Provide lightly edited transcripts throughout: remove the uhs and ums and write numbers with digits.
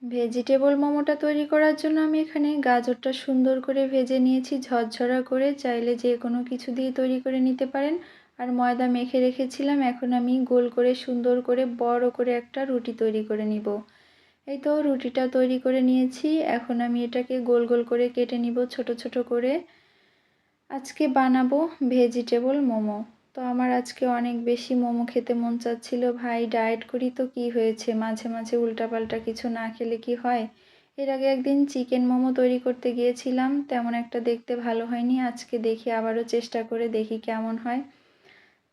Vegetable মোমোটা তৈরি করার জন্য আমি এখানে গাজরটা সুন্দর করে ভেজে নিয়েছি ঝরঝরা করে। চাইলে যে কোনো কিছু দিয়ে তৈরি করে নিতে পারেন। আর ময়দা মেখে রেখেছিলাম, এখন আমি গোল করে সুন্দর করে বড় করে একটা রুটি তৈরি করে নিব। এই তো রুটিটা তৈরি করে নিয়েছি, এখন আমি এটাকে গোল গোল করে কেটে নিব ছোট ছোট করে। আজকে বানাবো ভেজিটেবল মোমো। তো আমার আজকে অনেক বেশি মোমো খেতে মন চাচ্ছিল। ভাই ডায়েট করি তো কি হয়েছে, মাঝে মাঝে উল্টাপাল্টা কিছু না খেলে কি হয়। এর আগে একদিন চিকেন মোমো তৈরি করতে গিয়েছিলাম, তেমন একটা দেখতে ভালো হয়নি। আজকে দেখি আবারও চেষ্টা করে দেখি কেমন হয়।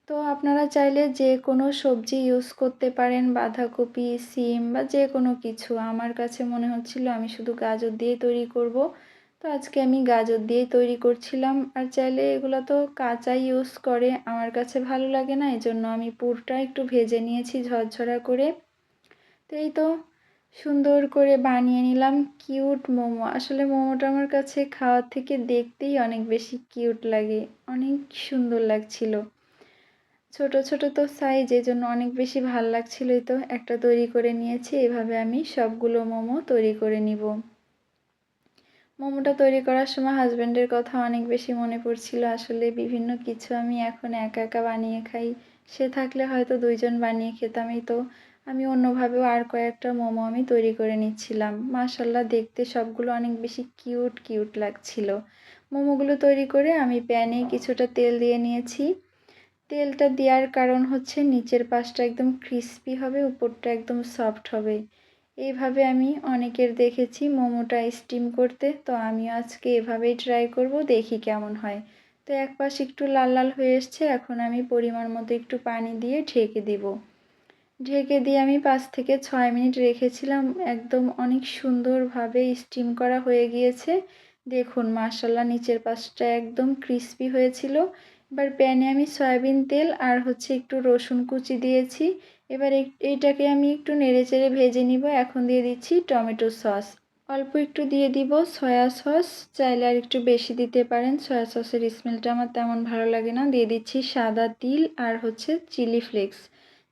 তো আপনারা চাইলে যে কোনো সবজি ইউজ করতে পারেন, বাঁধাকপি, সিম বা যে কোনো কিছু। আমার কাছে মনে হচ্ছিল আমি শুধু গাজর দিয়ে তৈরি করব, তো আজকে আমি গাজর দিয়েই তৈরি করছিলাম। আর চাইলে এগুলো তো কাঁচাই ইউজ করে, আমার কাছে ভালো লাগে না, এজন্য আমি পুরটা একটু ভেজে নিয়েছি ঝরঝরা করে। তো এই তো সুন্দর করে বানিয়ে নিলাম কিউট মোমো। আসলে মোমোটা আমার কাছে খাওয়ার থেকে দেখতেই অনেক বেশি কিউট লাগে, অনেক সুন্দর লাগছিল। ছোট ছোট তো সাইজ, এজন্য অনেক বেশি ভাল লাগছিল। তো একটা তৈরি করে নিয়েছি, এভাবে আমি সবগুলো মোমো তৈরি করে নিব। মোমোটা তৈরি করার সময় হাজব্যান্ডের কথা অনেক বেশি মনে পড়ছিল। আসলে বিভিন্ন কিছু আমি এখন একা একা বানিয়ে খাই, সে থাকলে হয়তো দুইজন বানিয়ে খেতাম। এই তো আমি অন্যভাবেও আর কয়েকটা মোমো আমি তৈরি করে নিচ্ছিলাম। মাশাল্লাহ দেখতে সবগুলো অনেক বেশি কিউট কিউট লাগছিল। মোমোগুলো তৈরি করে আমি প্যানে কিছুটা তেল দিয়ে নিয়েছি। তেলটা দেওয়ার কারণ হচ্ছে নিচের পাশটা একদম ক্রিস্পি হবে, উপরটা একদম সফট হবে। এইভাবে আমি অনেকের দেখেছি মোমোটা স্টিম করতে, তো আমি আজকে এভাবেই ট্রাই করব, দেখি কেমন হয়। তো এক পাশ একটু লাল লাল হয়ে এসছে, এখন আমি পরিমাণ মতো একটু পানি দিয়ে ঢেকে দিব। ঢেকে দিয়ে আমি 5 থেকে 6 মিনিট রেখেছিলাম, একদম অনেক সুন্দরভাবে স্টিম করা হয়ে গিয়েছে। দেখুন মাশাল্লাহ নিচের পাশটা একদম ক্রিস্পি হয়েছিল। এবার প্যানে আমি সয়াবিন তেল আর একটু রসুন কুচি দিয়েছি। এবার এইটাকে আমি একটু নেড়েচেড়ে ভেজে নিব। এখন দিয়ে দিচ্ছি টমেটো সস, অল্প একটু দিয়ে দিব সয়া সস, চাইলে আর একটু বেশি দিতে পারেন। সয়া সসের স্মেলটা আমার তেমন ভালো লাগে না। দিয়ে দিচ্ছি সাদা তিল আর চিলি ফ্লেক্স।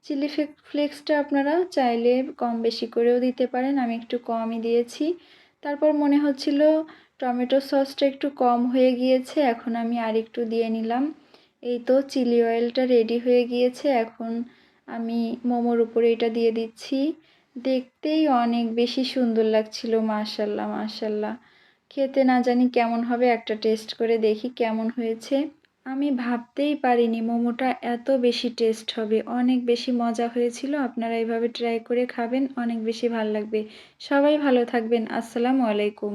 চিলি ফ্লেক্সটা আপনারা চাইলে কম বেশি করেও দিতে পারেন, আমি একটু কমই দিয়েছি। তারপর মনে হচ্ছিল টমেটো সসটা একটু কম হয়ে গিয়েছে, এখন আমি আর একটু দিয়ে নিলাম। এই তো চিলি অয়েলটা রেডি হয়ে গিয়েছে, এখন আমি মোমোর উপরে এটা দিয়ে দিচ্ছি। দেখতেই অনেক বেশি সুন্দর লাগছিল, মাশাল্লাহ মাশাল্লাহ। খেতে না জানি কেমন হবে, একটা টেস্ট করে দেখি কেমন হয়েছে। আমি ভাবতেই পারিনি মোমোটা এত বেশি টেস্ট হবে, অনেক বেশি মজা হয়েছিল। আপনারা এভাবে ট্রাই করে খাবেন, অনেক বেশি ভালো লাগবে। সবাই ভালো থাকবেন। আসসালামু আলাইকুম।